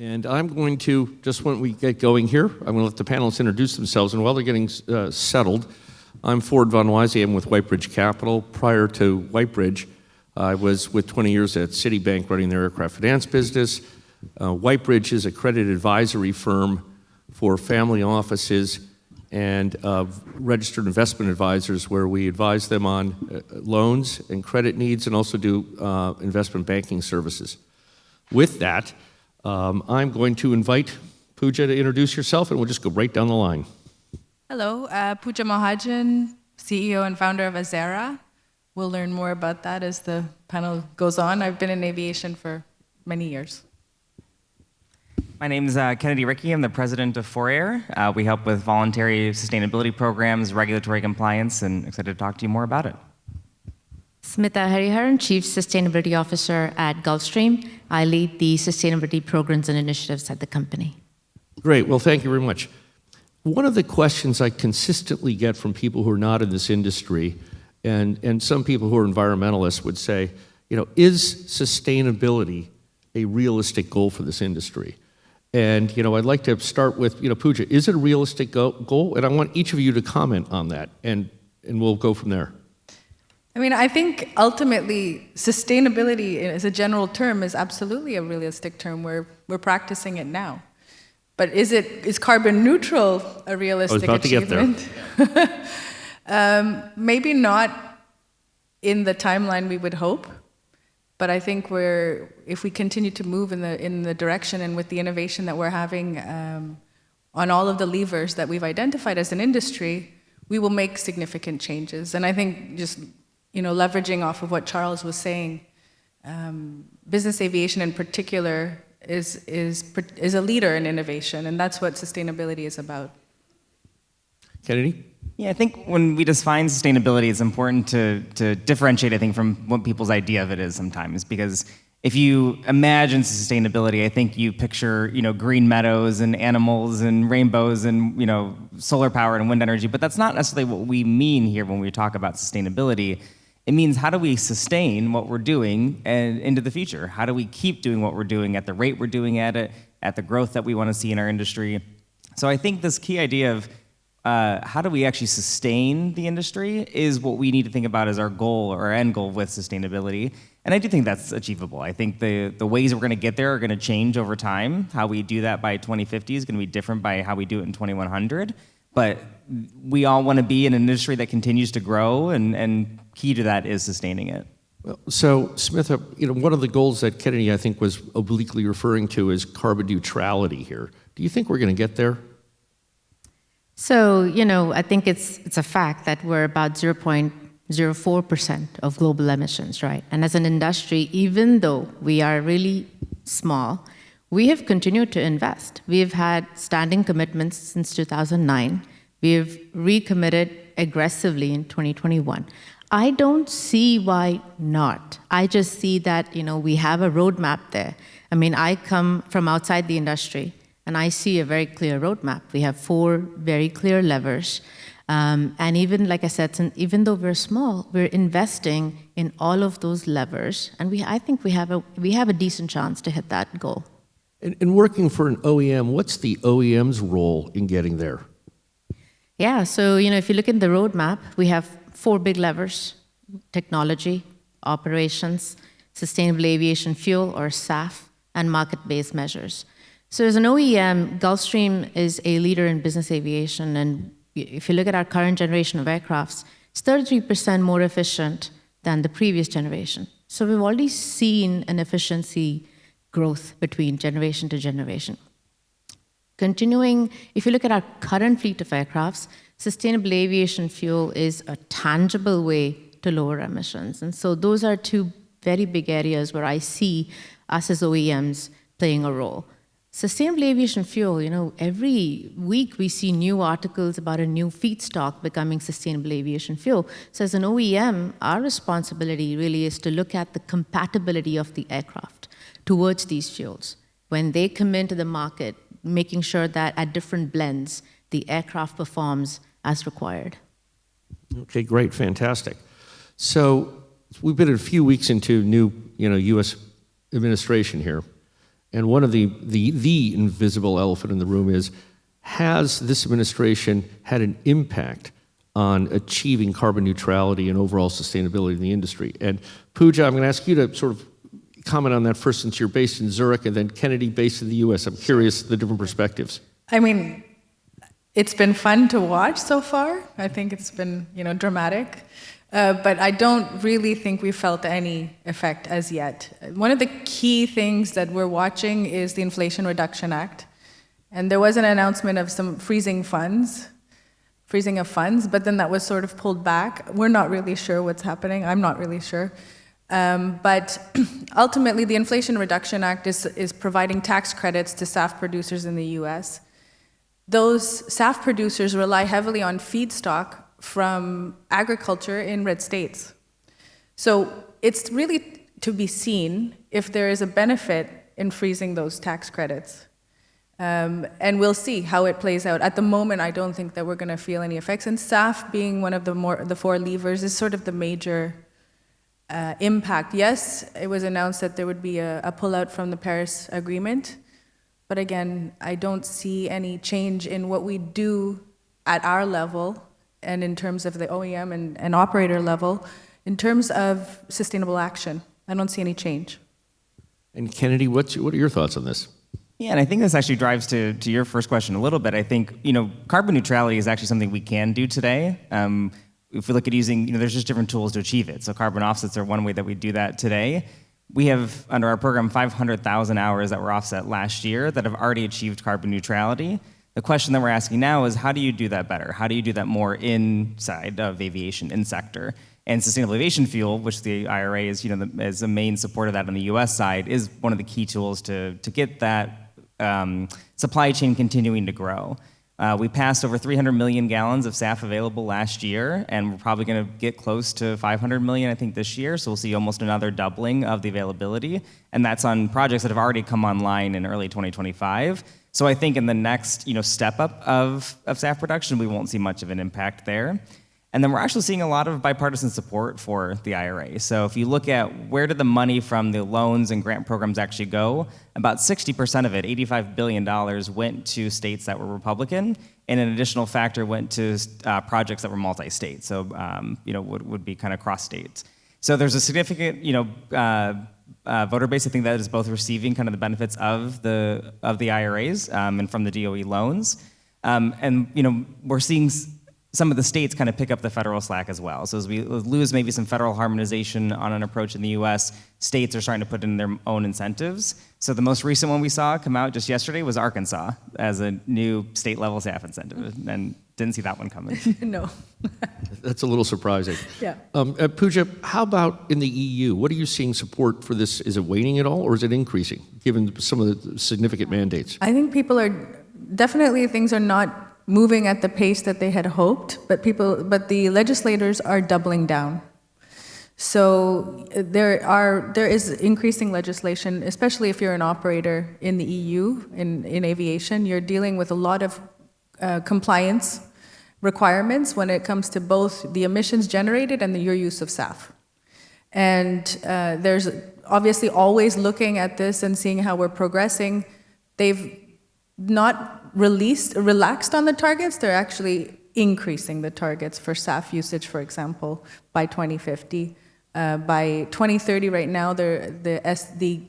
And I'm going to, just when we get going here, I'm going to let the panelists introduce themselves. And while they're getting settled, I'm Ford Von Wisey. I'm with Whitebridge Capital. Prior to Whitebridge, I was with 20 years at Citibank running their aircraft finance business. Whitebridge is a credit advisory firm for family offices and registered investment advisors where we advise them on loans and credit needs and also do investment banking services. With that, I'm going to invite Pooja to introduce yourself, and we'll just go right down the line. Hello, Pooja Mahajan, CEO and founder of Azera. We'll learn more about that as the panel goes on. I've been in aviation for many years. My name is Kennedy Rickey. I'm the president of 4Air. We help with voluntary sustainability programs, regulatory compliance, and excited to talk to you more about it. Smita Hariharan, Chief Sustainability Officer at Gulfstream. I lead the sustainability programs and initiatives at the company. Great. Well, thank you very much. One of the questions I consistently get from people who are not in this industry, and some people who are environmentalists would say, is sustainability a realistic goal for this industry? And, I'd like to start with, Pooja, is it a realistic goal? And I want each of you to comment on that, and we'll go from there. I think ultimately sustainability as a general term is absolutely a realistic term. We're practicing it now. But is carbon neutral a realistic achievement? I was about to get there. Maybe not in the timeline we would hope. But I think if we continue to move in the direction and with the innovation that we're having on all of the levers that we've identified as an industry, we will make significant changes. And I think just leveraging off of what Charles was saying, business aviation in particular is a leader in innovation, and that's what sustainability is about. Kennedy? Yeah, I think when we define sustainability, it's important to differentiate, I think, from what people's idea of it is sometimes. Because if you imagine sustainability, I think you picture, green meadows and animals and rainbows and, solar power and wind energy. But that's not necessarily what we mean here when we talk about sustainability. It means how do we sustain what we're doing and into the future? How do we keep doing what we're doing at the rate we're doing at the growth that we want to see in our industry? So I think this key idea of how do we actually sustain the industry is what we need to think about as our goal or our end goal with sustainability. And I do think that's achievable. I think the ways we're going to get there are going to change over time. How we do that by 2050 is going to be different by how we do it in 2100. But we all want to be in an industry that continues to grow, and key to that is sustaining it. Well, so, Smith, one of the goals that Kennedy, I think, was obliquely referring to is carbon neutrality here. Do you think we're going to get there? So, I think it's a fact that we're about 0.04% of global emissions, right? And as an industry, even though we are really small, we have continued to invest. We have had standing commitments since 2009. We have recommitted aggressively in 2021. I don't see why not. I just see that, we have a roadmap there. I come from outside the industry, and I see a very clear roadmap. We have 4 very clear levers. And even, like I said, even though we're small, we're investing in all of those levers. And I think we have a decent chance to hit that goal. And working for an OEM, what's the OEM's role in getting there? Yeah, so if you look at the roadmap, we have 4 big levers: technology, operations, sustainable aviation fuel, or SAF, and market-based measures. So as an OEM, Gulfstream is a leader in business aviation, and if you look at our current generation of aircrafts, it's 33% more efficient than the previous generation. So we've already seen an efficiency growth between generation to generation. Continuing, if you look at our current fleet of aircrafts, sustainable aviation fuel is a tangible way to lower emissions. And so those are 2 very big areas where I see us as OEMs playing a role. Sustainable aviation fuel, every week we see new articles about a new feedstock becoming sustainable aviation fuel. So as an OEM, our responsibility really is to look at the compatibility of the aircraft towards these fuels. When they come into the market, making sure that at different blends, the aircraft performs as required. Okay, great, fantastic. So we've been a few weeks into new, U.S. administration here. And one of the invisible elephant in the room is, has this administration had an impact on achieving carbon neutrality and overall sustainability in the industry? And Pooja, I'm going to ask you to sort of comment on that first, since you're based in Zurich, and then Kennedy based in the US. I'm curious the different perspectives. I mean, it's been fun to watch so far. I think it's been, dramatic. But I don't really think we felt any effect as yet. One of the key things that we're watching is the Inflation Reduction Act. And there was an announcement of some freezing of funds, but then that was sort of pulled back. We're not really sure what's happening. I'm not really sure. But ultimately, the Inflation Reduction Act is providing tax credits to SAF producers in the US. Those SAF producers rely heavily on feedstock from agriculture in red states. So it's really to be seen if there is a benefit in freezing those tax credits. And we'll see how it plays out. At the moment, I don't think that we're going to feel any effects. And SAF, being one of the four levers, is sort of the major impact. Yes, it was announced that there would be a pullout from the Paris Agreement. But again, I don't see any change in what we do at our level and in terms of the OEM and operator level, in terms of sustainable action. I don't see any change. And Kennedy, what are your thoughts on this? Yeah, and I think this actually drives to your first question a little bit. I think, carbon neutrality is actually something we can do today. If we look at using, there's just different tools to achieve it. So carbon offsets are one way that we do that today. We have, under our program, 500,000 hours that were offset last year that have already achieved carbon neutrality. The question that we're asking now is, how do you do that better? How do you do that more inside of aviation, in sector? And sustainable aviation fuel, which the IRA is, as a main support of that on the U.S. side, is one of the key tools to get that supply chain continuing to grow. We passed over 300 million gallons of SAF available last year, and we're probably going to get close to 500 million, I think, this year. So we'll see almost another doubling of the availability, and that's on projects that have already come online in early 2025. So I think in the next, step up of SAF production, we won't see much of an impact there. And then we're actually seeing a lot of bipartisan support for the IRA. So if you look at where did the money from the loans and grant programs actually go, about 60% of it, $85 billion, went to states that were Republican, and an additional factor went to projects that were multi-state, so would be kind of cross-states. So there's a significant, voter base, I think, that is both receiving kind of the benefits of the IRAs and from the DOE loans, and we're seeing some of the states kind of pick up the federal slack as well. So as we lose maybe some federal harmonization on an approach in the US, states are starting to put in their own incentives. So the most recent one we saw come out just yesterday was Arkansas as a new state level SAF incentive, and didn't see that one coming. No. That's a little surprising. Yeah. Pooja, how about in the EU? What are you seeing support for this? Is it waning at all, or is it increasing, given some of the significant mandates? I think things are not moving at the pace that they had hoped, but the legislators are doubling down. So there is increasing legislation, especially if you're an operator in the EU in aviation. You're dealing with a lot of compliance requirements when it comes to both the emissions generated and your use of SAF. And there's obviously always looking at this and seeing how we're progressing. They've not relaxed on the targets. They're actually increasing the targets for SAF usage, for example, by 2050. By 2030, right now, the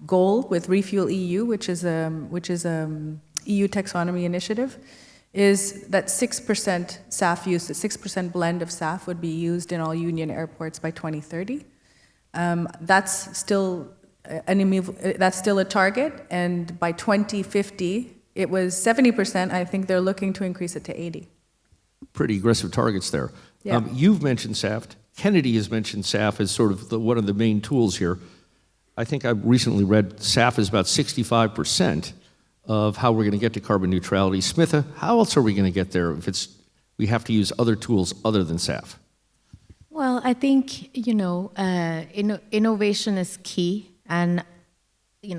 goal with Refuel EU, which is EU taxonomy initiative, is that 6% SAF use, a 6% blend of SAF would be used in all union airports by 2030. That's still a target, and by 2050, it was 70%. I think they're looking to increase it to 80%. Pretty aggressive targets there. Yeah. You've mentioned SAF. Kennedy has mentioned SAF as sort of one of the main tools here. I think I recently read SAF is about 65% of how we're going to get to carbon neutrality. Smitha, how else are we going to get there if we have to use other tools other than SAF? Well, I think, innovation is key. And,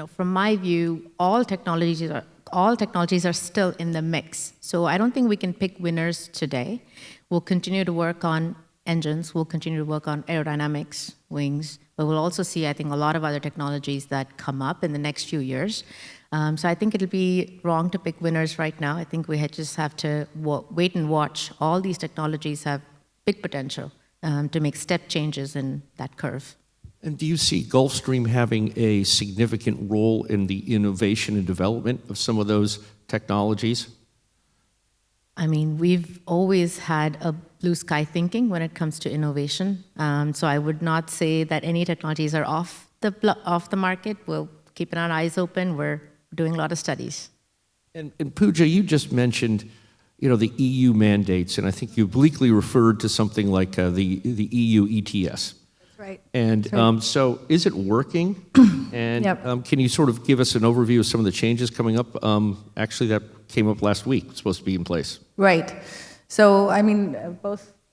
from my view, all technologies are still in the mix. So I don't think we can pick winners today. We'll continue to work on engines. We'll continue to work on aerodynamics, wings. but we'll also see, I think, a lot of other technologies that come up in the next few years. So I think it'll be wrong to pick winners right now. I think just have to wait and watch. All these technologies have big potential to make step changes in that curve. And do you see Gulfstream having a significant role in the innovation and development of some of those technologies? I mean, we've always had a blue sky thinking when it comes to innovation. So I would not say that any technologies are off the market. We'll keep our eyes open. We're doing a lot of studies. And Pooja, you just mentioned, the EU mandates, and I think you obliquely referred to something like the EU ETS. Right. And so is it working? And Yep. can you sort of give us an overview of some of the changes coming up? Actually, that came up last week. It's supposed to be in place. Right. So, I mean,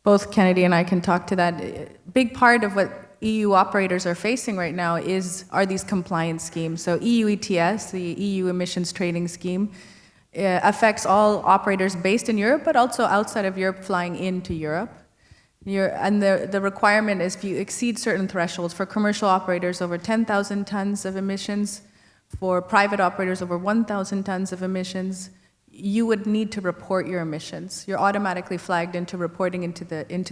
both Kennedy and I can talk to that. A big part of what EU operators are facing right now are these compliance schemes. So EU ETS, the EU emissions trading scheme, affects all operators based in Europe, but also outside of Europe flying into Europe. And the requirement is if you exceed certain thresholds for commercial operators over 10,000 tons of emissions, for private operators over 1,000 tons of emissions, you would need to report your emissions. You're automatically flagged into reporting into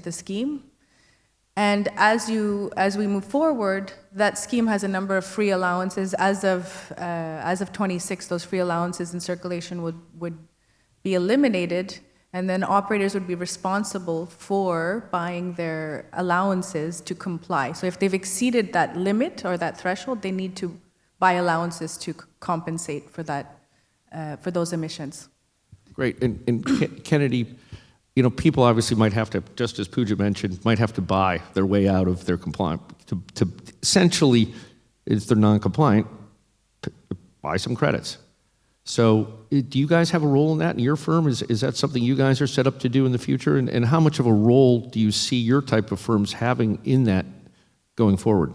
the scheme. And as we move forward, that scheme has a number of free allowances. As of 26, those free allowances in circulation would be eliminated, and then operators would be responsible for buying their allowances to comply. So if they've exceeded that limit or that threshold, they need to buy allowances to compensate for that, for those emissions. Great. And Kennedy, people obviously might have to, just as Pooja mentioned, might have to buy their way out of their compliance. To essentially, if they're non-compliant, buy some credits. So do you guys have a role in that in your firm? Is that something you guys are set up to do in the future? And how much of a role do you see your type of firms having in that going forward?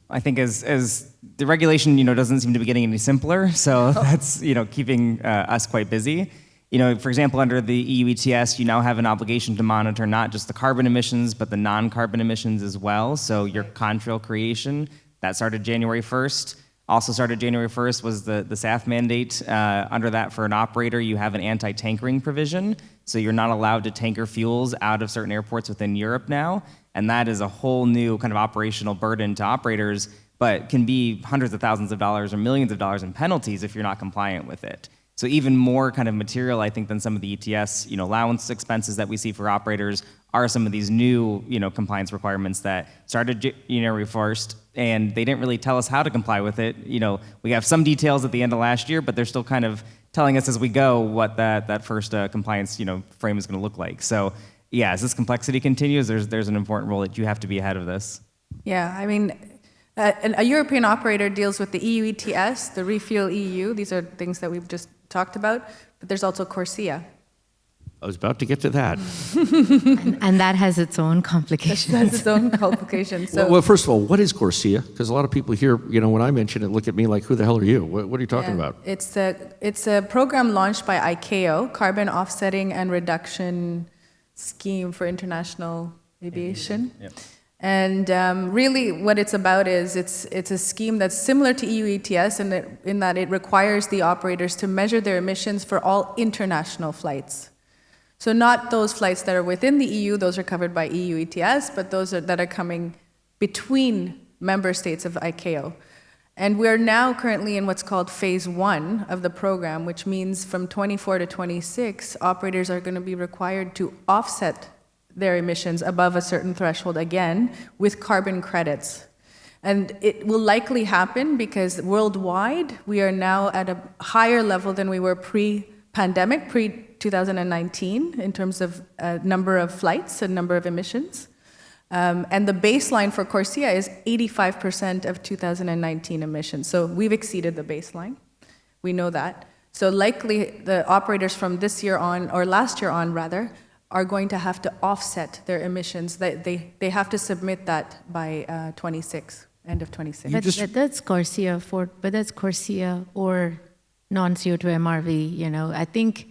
I think as the regulation, doesn't seem to be getting any simpler, so that's, keeping us quite busy. For example, under the EU ETS, you now have an obligation to monitor not just the carbon emissions, but the non-carbon emissions as well. So your contrail creation, that started January 1st. Also started January 1st was the SAF mandate. Under that, for an operator, you have an anti-tankering provision. So you're not allowed to tanker fuels out of certain airports within Europe now. And that is a whole new kind of operational burden to operators, but can be hundreds of thousands of dollars or millions of dollars in penalties if you're not compliant with it. So even more kind of material, I think, than some of the ETS, allowance expenses that we see for operators are some of these new, compliance requirements that started January 1st, and they didn't really tell us how to comply with it. We have some details at the end of last year, but they're still kind of telling us as we go what that first compliance, frame is going to look like. So yeah, as this complexity continues, there's an important role that you have to be ahead of this. Yeah, I mean, a European operator deals with the EU ETS, the Refuel EU. These are things that we've just talked about, but there's also CORSIA. I was about to get to that. And that has its own complications. That's its own complications. So, Well, first of all, what is CORSIA? Because a lot of people here, when I mention it, look at me like, who the hell are you? What are you talking about? It's a program launched by ICAO, Carbon Offsetting and Reduction Scheme for International Aviation. Yep. And really what it's about is it's a scheme that's similar to EU ETS in that it requires the operators to measure their emissions for all international flights. So not those flights that are within the EU, those are covered by EU ETS, but those that are coming between member states of ICAO. And we're now currently in what's called phase 1 of the program, which means from 24 to 26, operators are going to be required to offset their emissions above a certain threshold again with carbon credits. And it will likely happen because worldwide, we are now at a higher level than we were pre-pandemic, pre-2019, in terms of number of flights and number of emissions. And the baseline for CORSIA is 85% of 2019 emissions. So we've exceeded the baseline. We know that. So likely the operators from this year on, or last year on rather, are going to have to offset their emissions. They have to submit that by 26, end of 26. That's CORSIA but that's CORSIA or non-CO2 MRV. I think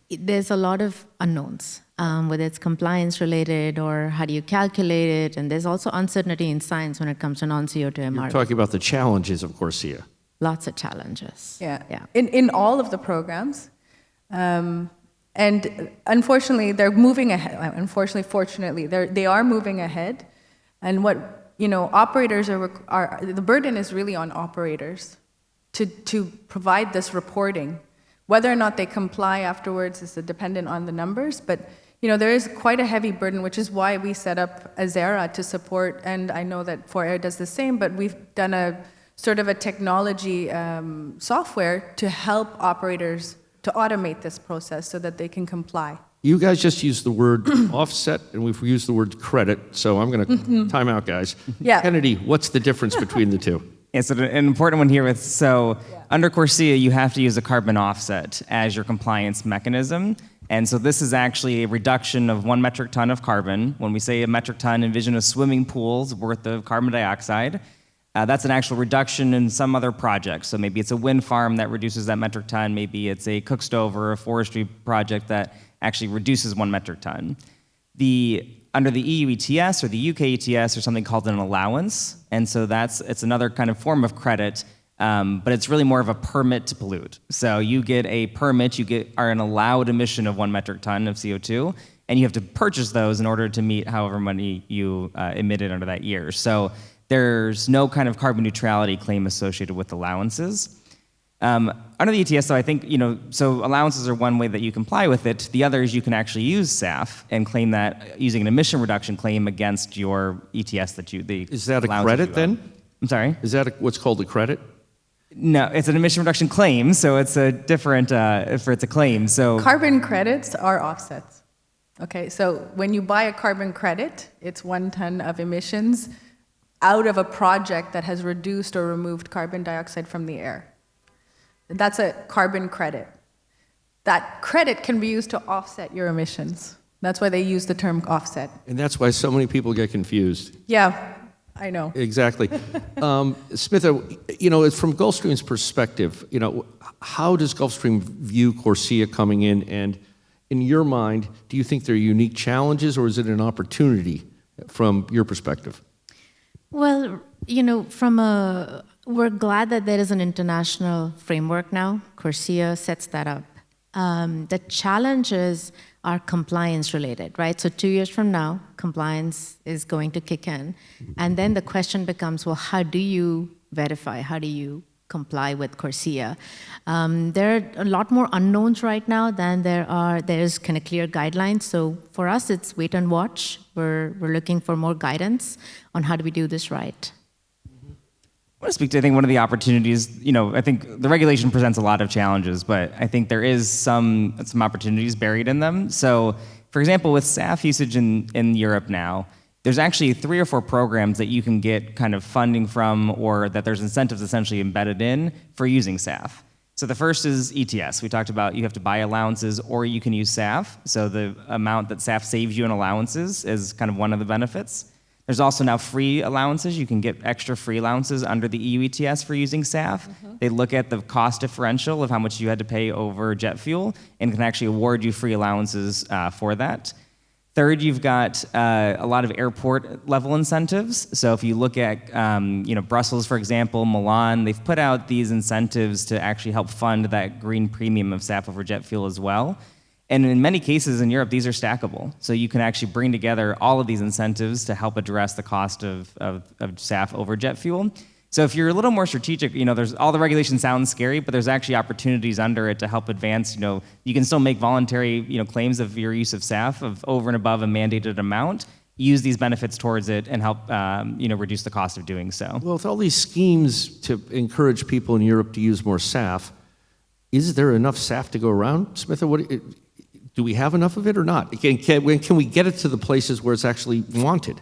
there's a lot of unknowns. whether it's compliance related or how do you calculate it. And there's also uncertainty in science when it comes to non-CO2 You're MRV. talking about the challenges of CORSIA. Lots of challenges. Yeah. Yeah. In all of the programs. And unfortunately, they're moving ahead. Unfortunately, fortunately, they are moving ahead. And what, operators are the burden is really on operators to provide this reporting. Whether or not they comply afterwards is dependent on the numbers, but there is quite a heavy burden, which is why we set up Azera to support, and I know that 4Air does the same, but we've done a sort of a technology software to help operators to automate this process so that they can comply. You guys just used the word offset, and we've used the word credit, so I'm going to time out, guys. Yeah. Kennedy, what's the difference between the two? Yeah, so an important one here under CORSIA, you have to use a carbon offset as your compliance mechanism. And so this is actually a reduction of 1 metric ton of carbon. When we say a metric ton, envision a swimming pool's worth of carbon dioxide. That's an actual reduction in some other project. So maybe it's a wind farm that reduces that metric ton. Maybe it's a cook stove or a forestry project that actually reduces 1 metric ton. Under the EU ETS or the UK ETS, there's something called an allowance. And so it's another kind of form of credit, but it's really more of a permit to pollute. So you get a permit, are an allowed emission of 1 metric ton of CO2, and you have to purchase those in order to meet however many you emitted under that year. So there's no kind of carbon neutrality claim associated with allowances. Under the ETS, though, I think, so allowances are one way that you comply with it. The other is you can actually use SAF and claim that using an emission reduction claim against your ETS Is that a credit then? I'm sorry? Is that what's called a credit? No, it's an emission reduction claim, so it's a different, it's a claim, so. Carbon credits are offsets. Okay, so when you buy a carbon credit, it's 1 ton of emissions out of a project that has reduced or removed carbon dioxide from the air. That's a carbon credit. That credit can be used to offset your emissions. That's why they use the term offset. And that's why so many people get confused. Yeah, I know. Exactly. Smitha, from Gulfstream's perspective, how does Gulfstream view CORSIA coming in? And in your mind, do you think they're unique challenges or is it an opportunity from your perspective? Well, we're glad that there is an international framework now. CORSIA sets that up. The challenges are compliance related, right? So 2 years from now, compliance is going to kick in. And then the question becomes, well, how do you verify? How do you comply with CORSIA? There are a lot more unknowns right now than there's kind of clear guidelines. So for us, it's wait and watch. We're looking for more guidance on how do we do this right. I want to speak to, I think, one of the opportunities, I think the regulation presents a lot of challenges, but I think there is some opportunities buried in them. So, for example, with SAF usage in Europe now, there's actually 3 or 4 programs that you can get kind of funding from or that there's incentives essentially embedded in for using SAF. So the first is ETS. We talked about you have to buy allowances or you can use SAF. So the amount that SAF saves you in allowances is kind of one of the benefits. There's also now free allowances. You can get extra free allowances under the EU ETS for using SAF. They look at the cost differential of how much you had to pay over jet fuel and can actually award you free allowances for that. Third, you've got a lot of airport level incentives. So if you look at Brussels, for example, Milan, they've put out these incentives to actually help fund that green premium of SAF over jet fuel as well. And in many cases in Europe, these are stackable. So you can actually bring together all of these incentives to help address the cost of SAF over jet fuel. So if you're a little more strategic, there's all the regulation sounds scary, but there's actually opportunities under it to help advance. You can still make voluntary, claims of your use of SAF of over and above a mandated amount. Use these benefits towards it and help, reduce the cost of doing so. Well, with all these schemes to encourage people in Europe to use more SAF, is there enough SAF to go around, Smitha? Do we have enough of it or not? Can we get it to the places where it's actually wanted?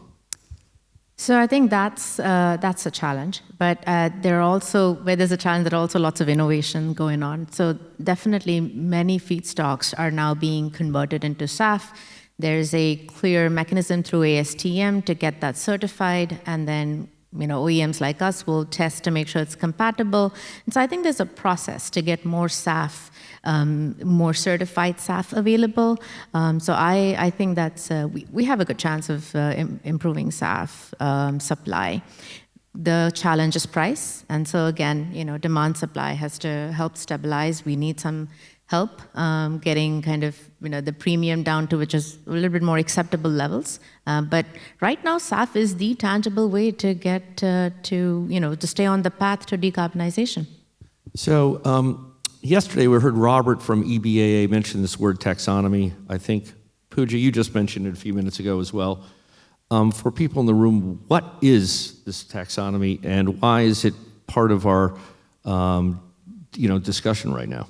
So I think that's a challenge, but there are also, where there's a challenge, there are also lots of innovation going on. So definitely many feedstocks are now being converted into SAF. There's a clear mechanism through ASTM to get that certified, and then OEMs like us will test to make sure it's compatible. And so I think there's a process to get more SAF, more certified SAF available. So I think that's we have a good chance of improving SAF supply. The challenge is price, and so again, demand supply has to help stabilize. We need some help getting kind of the premium down to which is a little bit more acceptable levels. But right now, SAF is the tangible way to get to stay on the path to decarbonization. So yesterday we heard Robert from EBAA mention this word taxonomy. I think, Pooja, you just mentioned it a few minutes ago as well. For people in the room, what is this taxonomy and why is it part of our discussion right now?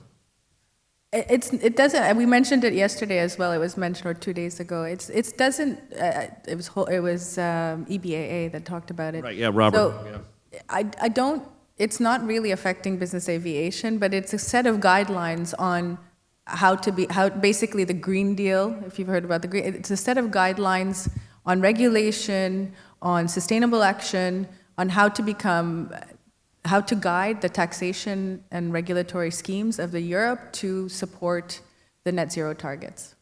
It doesn't. We mentioned it yesterday as well. It was mentioned, or 2 days ago. It doesn't. It was EBAA that talked about it. Right. Yeah, Robert. So I don't. It's not really affecting business aviation, but it's a set of guidelines on how basically the Green Deal. If you've heard about the Green, it's a set of guidelines on regulation, on sustainable action, on how to guide the taxation and regulatory schemes of the Europe to support the net zero targets.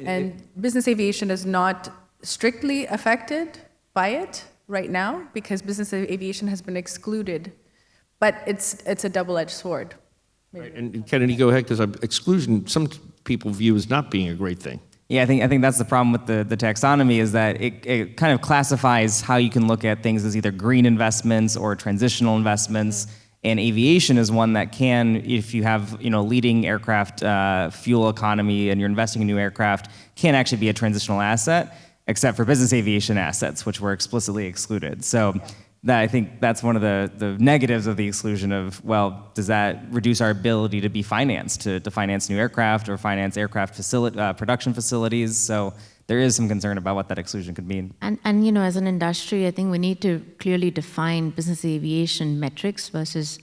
And business aviation is not strictly affected by it right now because business aviation has been excluded, but it's a double-edged sword. Right. And Kennedy, go ahead, because exclusion, some people view as not being a great thing. Yeah, I think that's the problem with the taxonomy is that it kind of classifies how you can look at things as either green investments or transitional investments. And aviation is one that can, if you have leading aircraft fuel economy and you're investing in new aircraft, can actually be a transitional asset, except for business aviation assets, which were explicitly excluded. So I think that's one of the negatives of the exclusion of, well, does that reduce our ability to be financed, to finance new aircraft or finance aircraft production facilities? So there is some concern about what that exclusion could mean. And as an industry, I think we need to clearly define business aviation metrics versus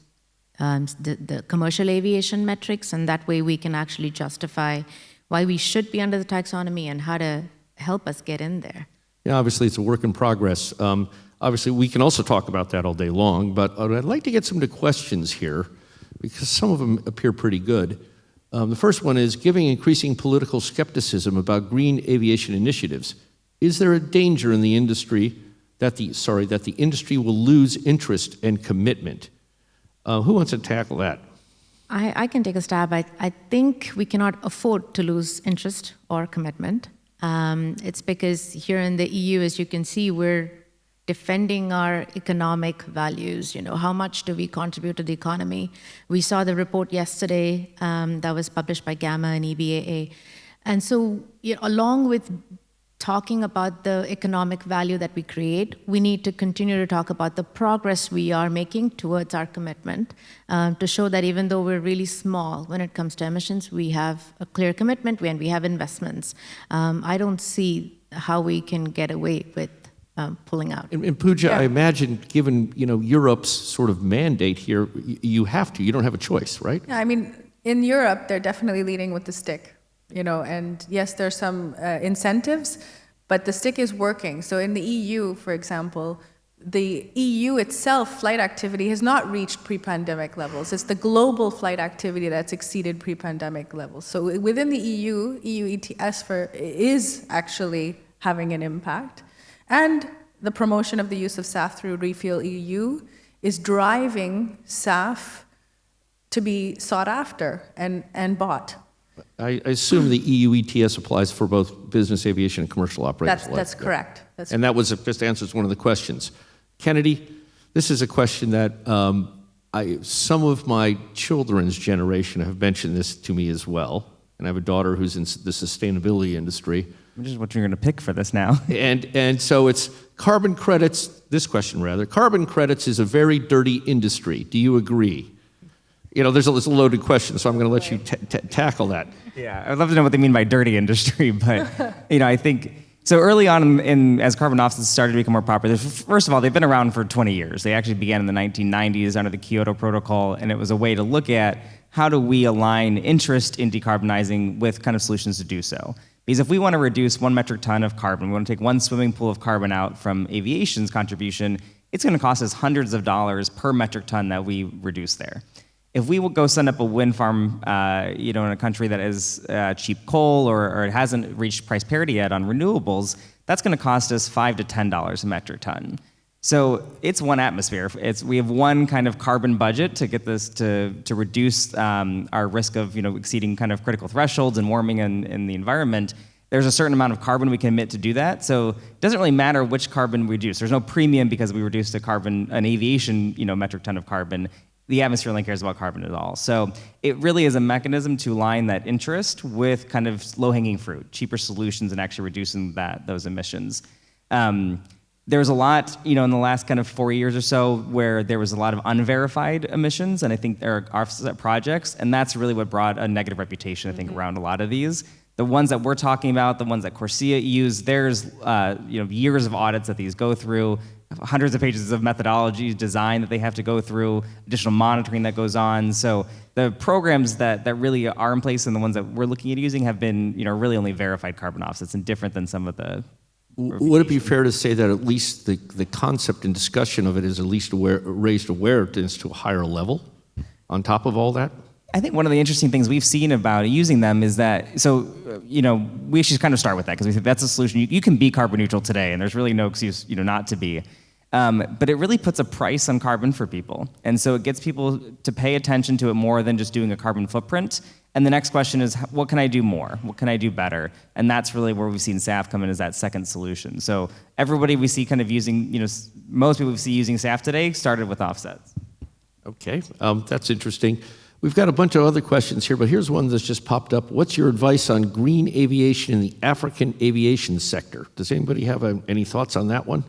the commercial aviation metrics, and that way we can actually justify why we should be under the taxonomy and how to help us get in there. Yeah, obviously it's a work in progress. Obviously, we can also talk about that all day long, but I'd like to get some of the questions here because some of them appear pretty good. The first one is, giving increasing political skepticism about green aviation initiatives, is there a danger in the industry that the industry will lose interest and commitment? Who wants to tackle that? I can take a stab. I think we cannot afford to lose interest or commitment. It's because here in the EU, as you can see, we're defending our economic values. How much do we contribute to the economy? We saw the report yesterday that was published by Gamma and EBAA. And so along with talking about the economic value that we create, we need to continue to talk about the progress we are making towards our commitment to show that even though we're really small when it comes to emissions, we have a clear commitment and we have investments. I don't see how we can get away with pulling out. And Pooja, Yeah. I imagine, given Europe's sort of mandate here, you have to. You don't have a choice, right? Yeah, I mean, in Europe, they're definitely leading with the stick, and yes, there's some incentives, but the stick is working. So in the EU, for example, the EU itself, flight activity has not reached pre-pandemic levels. It's the global flight activity that's exceeded pre-pandemic levels. So within the EU ETS is actually having an impact. And the promotion of the use of SAF through Refuel EU is driving SAF to be sought after and bought. I assume the EU ETS applies for both business aviation and commercial operators. That's correct. And that was just answers one of the questions. Kennedy, this is a question that some of my children's generation have mentioned this to me as well. And I have a daughter who's in the sustainability industry. Which is what you're going to pick for this now. And so it's carbon credits, this question rather, carbon credits is a very dirty industry. Do you agree? There's a loaded question, so I'm going to let you tackle that. Yeah, I'd love to know what they mean by dirty industry, but I think, so early on as carbon offsets started to become more popular, first of all, they've been around for 20 years. They actually began in the 1990s under the Kyoto Protocol, and it was a way to look at how do we align interest in decarbonizing with kind of solutions to do so. Because if we want to reduce 1 metric ton of carbon, we want to take 1 swimming pool of carbon out from aviation's contribution, it's going to cost us hundreds of dollars per metric ton that we reduce there. If we will go send up a wind farm, in a country that is cheap coal or it hasn't reached price parity yet on renewables, that's going to cost us $5 to $10 a metric ton. So it's one atmosphere. We have one kind of carbon budget to get this to reduce our risk of exceeding kind of critical thresholds and warming in the environment. There's a certain amount of carbon we can emit to do that. So it doesn't really matter which carbon we reduce. There's no premium because we reduced an aviation metric ton of carbon. The atmosphere only cares about carbon at all. So it really is a mechanism to align that interest with kind of low-hanging fruit, cheaper solutions, and actually reducing those emissions. There was a lot, in the last kind of 4 years or so where there was a lot of unverified emissions, and I think there are offset projects, and that's really what brought a negative reputation, I think, around a lot of these. The ones that we're talking about, the ones that Corsia use, there's years of audits that these go through, hundreds of pages of methodology design that they have to go through, additional monitoring that goes on. So the programs that really are in place and the ones that we're looking at using have been really only verified carbon offsets and different than some of the. Would it be fair to say that at least the concept and discussion of it is at least raised awareness to a higher level on top of all that? I think one of the interesting things we've seen about using them is that, we should kind of start with that because we think that's a solution. You can be carbon neutral today, and there's really no excuse, not to be. But it really puts a price on carbon for people. And so it gets people to pay attention to it more than just doing a carbon footprint. And the next question is, what can I do more? What can I do better? And that's really where we've seen SAF come in as that second solution. So everybody we see kind of using, most people we see using SAF today started with offsets. Okay, that's interesting. We've got a bunch of other questions here, but here's one that's just popped up. What's your advice on green aviation in the African aviation sector? Does anybody have any thoughts on that one?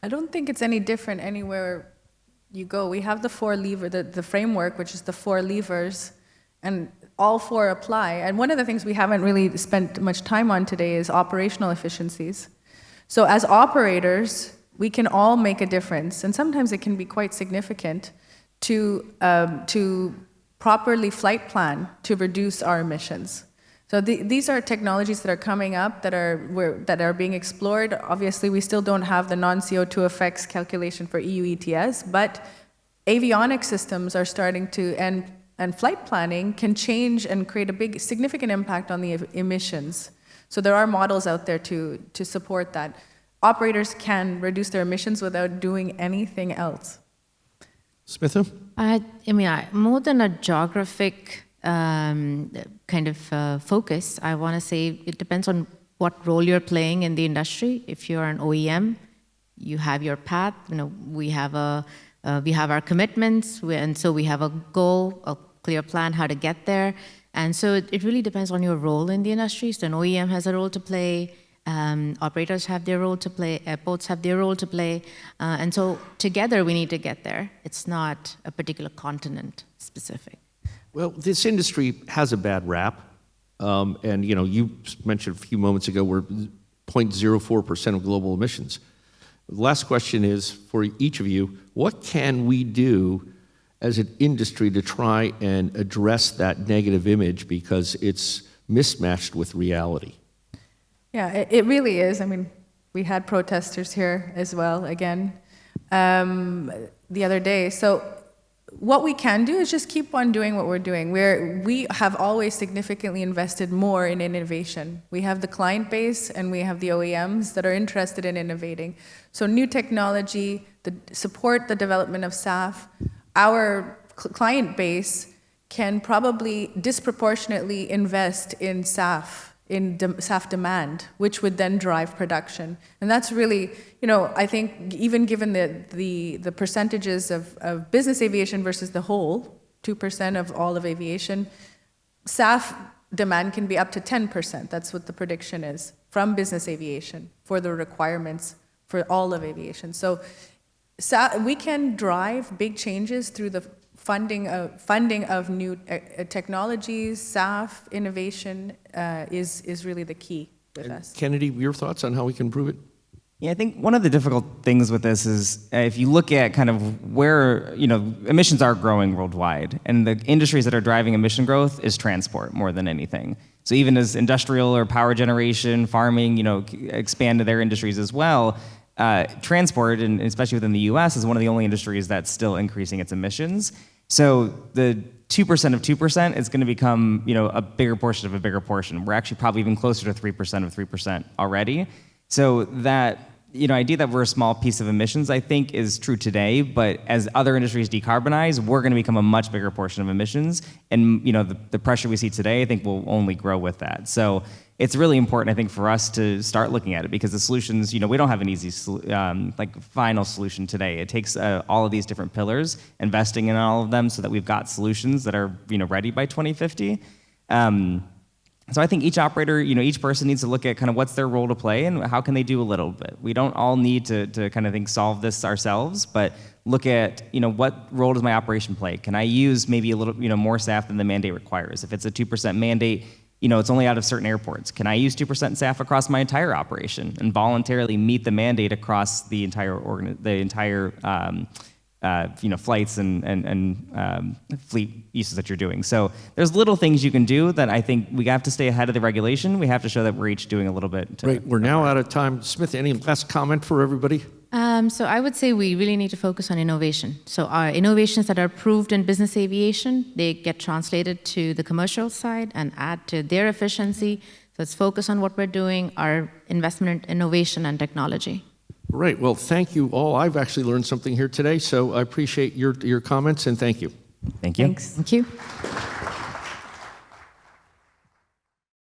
I don't think it's any different anywhere you go. We have the framework, which is the 4 levers, and all 4 apply. And one of the things we haven't really spent much time on today is operational efficiencies. So as operators, we can all make a difference, and sometimes it can be quite significant to properly flight plan to reduce our emissions. So these are technologies that are coming up that are being explored. Obviously, we still don't have the non-CO2 effects calculation for EU ETS, but avionics systems are starting to, and flight planning can change and create a significant impact on the emissions. So there are models out there to support that. Operators can reduce their emissions without doing anything else. Smitha? More than a geographic kind of focus, I want to say it depends on what role you're playing in the industry. If you're an OEM, you have your path. We have our commitments, and so we have a goal, a clear plan how to get there. And so it really depends on your role in the industry. So an OEM has a role to play. Operators have their role to play, airports have their role to play, and so together we need to get there. It's not a particular continent specific. Well, this industry has a bad rap, and you mentioned a few moments ago we're 0.04% of global emissions. The last question is for each of you: what can we do as an industry to try and address that negative image because it's mismatched with reality? Yeah, it really is. We had protesters here as well, again, the other day. So what we can do is just keep on doing what we're doing. We have always significantly invested more in innovation. We have the client base and we have the OEMs that are interested in innovating. So new technology, support the development of SAF. Our client base can probably disproportionately invest in SAF. In SAF demand, which would then drive production. And that's really, I think even given the percentages of business aviation versus the whole, 2% of all of aviation, SAF demand can be up to 10%. That's what the prediction is from business aviation for the requirements for all of aviation. So we can drive big changes through the funding of new technologies. SAF innovation is really the key with us. Kennedy, your thoughts on how we can improve it? Yeah, I think one of the difficult things with this is if you look at kind of where, emissions are growing worldwide, and the industries that are driving emission growth is transport more than anything. So even as industrial or power generation, farming, expand to their industries as well, transport, and especially within the U.S., is one of the only industries that's still increasing its emissions. So the 2% of 2% is going to become, a bigger portion of a bigger portion. We're actually probably even closer to 3% of 3% already. So that, idea that we're a small piece of emissions, I think, is true today. But as other industries decarbonize, we're going to become a much bigger portion of emissions. And, the pressure we see today, I think, will only grow with that. So it's really important, I think, for us to start looking at it, because the solutions, we don't have an easy, final solution today. It takes all of these different pillars, investing in all of them so that we've got solutions that are, ready by 2050. So I think each operator, each person needs to look at kind of what's their role to play and how can they do a little bit. We don't all need to kind of think solve this ourselves, but look at, what role does my operation play? Can I use maybe a little, more staff than the mandate requires? If it's a 2% mandate, it's only out of certain airports. Can I use 2% staff across my entire operation and voluntarily meet the mandate across the entire flights and fleet uses that you're doing? So there's little things you can do that I think we have to stay ahead of the regulation. We have to show that we're each doing a little bit. Great. We're now out of time. Smith, any last comment for everybody? So I would say we really need to focus on innovation. So our innovations that are approved in business aviation, they get translated to the commercial side and add to their efficiency. So let's focus on what we're doing, our investment in innovation and technology. Great. Well, thank you all. I've actually learned something here today, so I appreciate your comments, and thank you. Thank you. Thanks. Thank you.